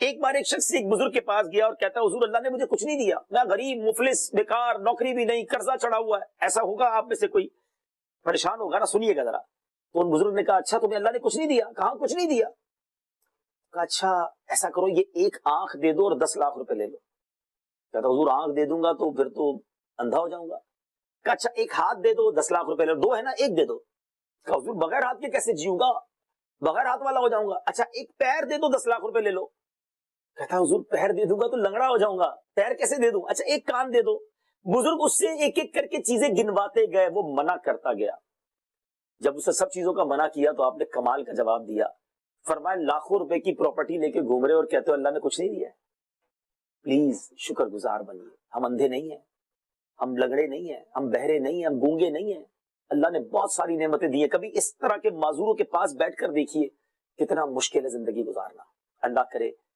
ایک بار ایک شخص ایک بزرگ کے پاس گیا اور کہتا ہے حضور اللہ نے مجھے کچھ نہیں دیا، میں غریب مفلس بیکار، نوکری بھی نہیں، قرضہ چڑھا ہوا ہے، ایسا ہوگا آپ میں سے کوئی پریشان ہوگا نا، سنیے گا ذرا۔ تو ان بزرگ نے کہا اچھا تمہیں اللہ نے کچھ نہیں دیا؟ کہا کچھ نہیں دیا۔ کہا اچھا ایسا کرو یہ ایک آنکھ دے دو اور 10 لاکھ روپے لے لو۔ کہتا حضور آنکھ دے دوں گا تو پھر تو اندھا ہو جاؤں گا۔ کہا اچھا ایک ہاتھ دے دو 10 لاکھ روپے لے لو، دو ہے نا ایک دے دو۔ کہا حضور بغیر ہاتھ کے کیسے جیوں گا، بغیر ہاتھ والا ہو جاؤں گا۔ اچھا ایک پیر دے دو 10 لاکھ روپے لے لو۔ کہتا حضور پیر دے دوں گا تو لنگڑا ہو جاؤں گا، پیر کیسے دے دوں؟ اچھا ایک کان دے دو۔ بزرگ اس سے ایک ایک کر کے چیزیں گنواتے گئے، وہ منع کرتا گیا۔ جب اسے سب چیزوں کا منع کیا تو آپ نے کمال کا جواب دیا، فرمایا لاکھوں روپے کی پراپرٹی لے کے گھوم رہے اور کہتے ہو اللہ نے کچھ نہیں دیا۔ پلیز شکر گزار بنیے، ہم اندھے نہیں ہیں، ہم لنگڑے نہیں ہیں، ہم بہرے نہیں ہیں، ہم گونگے نہیں ہیں، اللہ نے بہت ساری نعمتیں دی ہیں۔ کبھی اس طرح کے معذوروں کے پاس بیٹھ کر دیکھیے کتنا مشکل ہے زندگی گزارنا۔ اللہ کرے